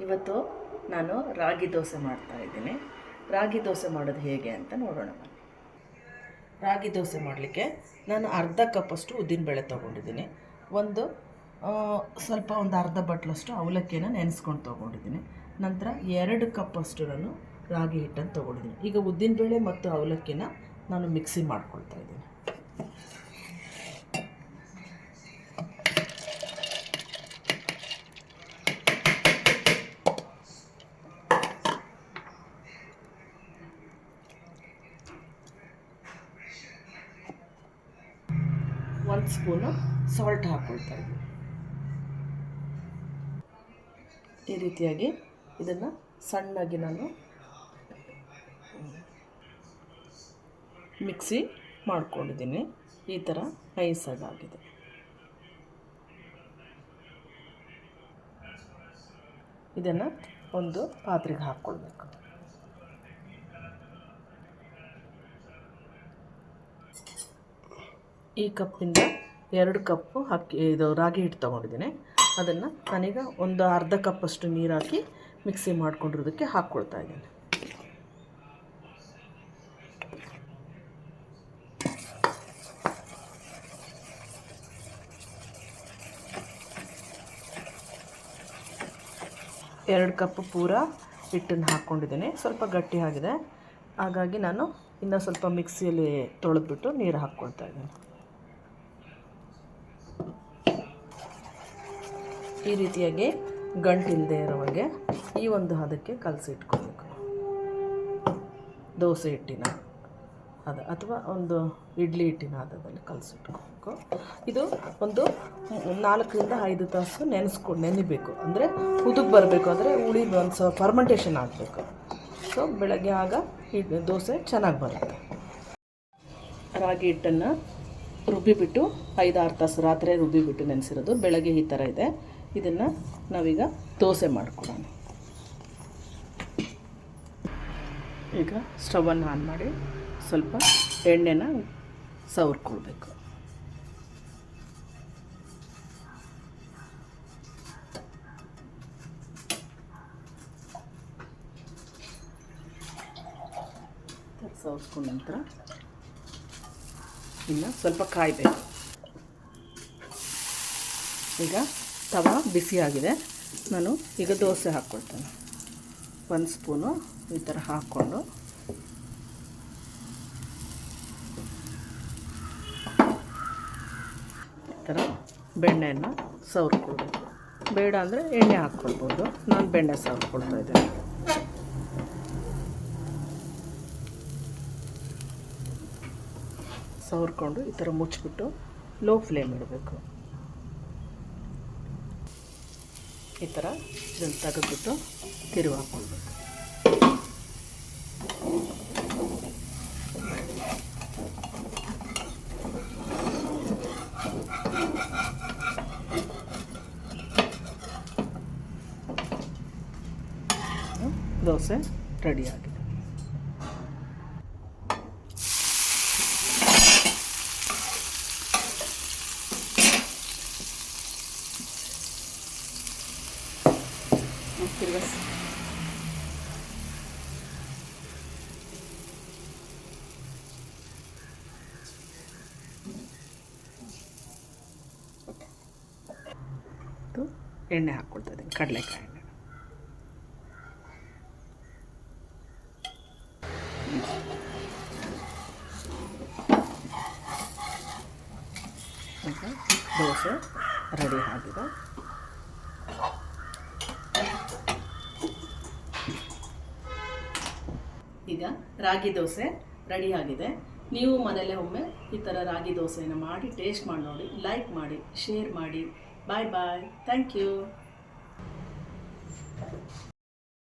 ಇವತ್ತು ನಾನು ರಾಗಿ ದೋಸೆ ಮಾಡ್ತಾಯಿದ್ದೀನಿ. ರಾಗಿ ದೋಸೆ ಮಾಡೋದು ಹೇಗೆ ಅಂತ ನೋಡೋಣ. ರಾಗಿ ದೋಸೆ ಮಾಡಲಿಕ್ಕೆ ನಾನು ಅರ್ಧ ಕಪ್ಪಷ್ಟು ಉದ್ದಿನಬೇಳೆ ತೊಗೊಂಡಿದ್ದೀನಿ. ಸ್ವಲ್ಪ ಅರ್ಧ ಬಟ್ಲಷ್ಟು ಅವಲಕ್ಕಿನ ನೆನೆಸ್ಕೊಂಡು ತೊಗೊಂಡಿದ್ದೀನಿ. ನಂತರ 2 ಕಪ್ಪಷ್ಟು ನಾನು ರಾಗಿ ಹಿಟ್ಟನ್ನು ತೊಗೊಂಡಿದ್ದೀನಿ. ಈಗ ಉದ್ದಿನಬೇಳೆ ಮತ್ತು ಅವಲಕ್ಕಿನ ನಾನು ಮಿಕ್ಸಿ ಮಾಡ್ಕೊಳ್ತಾ ಇದ್ದೀನಿ. ಒಂದು ಸ್ಪೂನು ಸಾಲ್ಟ್ ಹಾಕ್ಕೊಳ್ತಾ ಇದ್ದೀನಿ. ಈ ರೀತಿಯಾಗಿ ಇದನ್ನು ಸಣ್ಣಗೆ ನಾನು ಮಿಕ್ಸಿ ಮಾಡ್ಕೊಂಡಿದ್ದೀನಿ. ಈ ಥರ ನೈಸಾಗಿದೆ. ಇದನ್ನು ಒಂದು ಪಾತ್ರೆಗೆ ಹಾಕ್ಕೊಳ್ಬೇಕು. ಈ ಕಪ್ಪಿಂದ 2 ಕಪ್ಪು ರಾಗಿ ಹಿಟ್ಟು ತೊಗೊಂಡಿದ್ದೀನಿ. ಅದನ್ನು ನಾನೀಗ ಒಂದು ಅರ್ಧ ಕಪ್ಪಷ್ಟು ನೀರು ಹಾಕಿ ಮಿಕ್ಸಿ ಮಾಡ್ಕೊಂಡಿರೋದಕ್ಕೆ ಹಾಕ್ಕೊಳ್ತಾ ಇದ್ದೀನಿ. ಎರಡು ಕಪ್ ಪೂರ ಹಿಟ್ಟನ್ನು ಹಾಕ್ಕೊಂಡಿದ್ದೀನಿ. ಸ್ವಲ್ಪ ಗಟ್ಟಿ ಆಗಿದೆ, ಹಾಗಾಗಿ ನಾನು ಇನ್ನೂ ಸ್ವಲ್ಪ ಮಿಕ್ಸಿಯಲ್ಲಿ ತೊಳೆದ್ಬಿಟ್ಟು ನೀರು ಹಾಕ್ಕೊಳ್ತಾ ಇದ್ದೀನಿ. ಈ ರೀತಿಯಾಗಿ ಗಂಟಿಲ್ಲದೆ ಇರೋವಾಗೆ ಈ ಒಂದು ಹದಕ್ಕೆ ಕಲಸಿಟ್ಕೊಬೇಕು. ದೋಸೆ ಹಿಟ್ಟಿನ ಹದ ಅಥವಾ ಒಂದು ಇಡ್ಲಿ ಹಿಟ್ಟಿನ ಹದದಲ್ಲಿ ಕಲಸಿಟ್ಕೋಬೇಕು. ಇದು ಒಂದು 4ರಿಂದ 5 ತಾಸು ನೆನಿಬೇಕು. ಅಂದರೆ ಉದುಗ್ ಬರಬೇಕು, ಅಂದರೆ ಹುಳಿ ಒಂದು ಸ್ವಲ್ಪ ಫರ್ಮೆಂಟೇಷನ್ ಆಗಬೇಕು. ಸೊ ಬೆಳಗ್ಗೆ ಆಗ ದೋಸೆ ಚೆನ್ನಾಗಿ ಬರುತ್ತೆ. ರಾಗಿ ಹಿಟ್ಟನ್ನು ರುಬ್ಬಿಬಿಟ್ಟು 5-6 ತಾಸು ರಾತ್ರಿ ರುಬ್ಬಿಬಿಟ್ಟು ನೆನೆಸಿರೋದು. ಬೆಳಗ್ಗೆ ಈ ಥರ ಇದೆ. ಇದನ್ನು ನಾವೀಗ ದೋಸೆ ಮಾಡ್ಕೊಳ್ಳೋಣ. ಈಗ ಸ್ಟವನ್ನು ಆನ್ ಮಾಡಿ ಸ್ವಲ್ಪ ಎಣ್ಣೆನ ಸವರ್ಕೊಳ್ಬೇಕು. ಸವರ್ಸ್ಕೊಂಡ ನಂತರ ಇನ್ನು ಸ್ವಲ್ಪ ಕಾಯಬೇಕು. ಈಗ ತವಾ ಬಿಸಿಯಾಗಿದೆ. ನಾನು ಈಗ ದೋಸೆ ಹಾಕ್ಕೊಳ್ತೇನೆ. 1 ಸ್ಪೂನು ಈ ಥರ ಹಾಕ್ಕೊಂಡು ಈ ಥರ ಬೆಣ್ಣೆಯನ್ನು ಸವರ್ಕೊಳ್ಬೇಕು. ಬೇಡ ಅಂದರೆ ಎಣ್ಣೆ ಹಾಕ್ಕೊಳ್ಬೋದು. ನಾನು ಬೆಣ್ಣೆ ಸವರ್ಕೊಳ್ತಾ ಇದ್ದೇನೆ. ಸವರ್ಕೊಂಡು ಈ ಥರ ಮುಚ್ಚಿಬಿಟ್ಟು ಲೋ ಫ್ಲೇಮ್ ಇಡಬೇಕು. ಈ ಥರ ಇದನ್ನು ತೆಗೆದ್ಬಿಟ್ಟು ತಿರುವು ಹಾಕ್ಕೊಳ್ಬೇಕು. ದೋಸೆ ರೆಡಿಯಾಗಿದೆ. ತಿರುಗಿಸಿ ಎಣ್ಣೆ ಹಾಕ್ಕೊಳ್ತಾ ಇದ್ದೀನಿ, ಕಡಲೆಕಾಯಿ ಎಣ್ಣೆ. ದೋಸೆ ರೆಡಿ ಆಗಿದೆ. ಈಗ ರಾಗಿ ದೋಸೆ ರೆಡಿಯಾಗಿದೆ. ನೀವು ಮನೆಯಲ್ಲೇ ಒಮ್ಮೆ ಈ ಥರ ರಾಗಿ ದೋಸೆಯನ್ನು ಮಾಡಿ ಟೇಸ್ಟ್ ಮಾಡಿ ನೋಡಿ. ಲೈಕ್ ಮಾಡಿ, ಶೇರ್ ಮಾಡಿ. Bye bye. Thank you.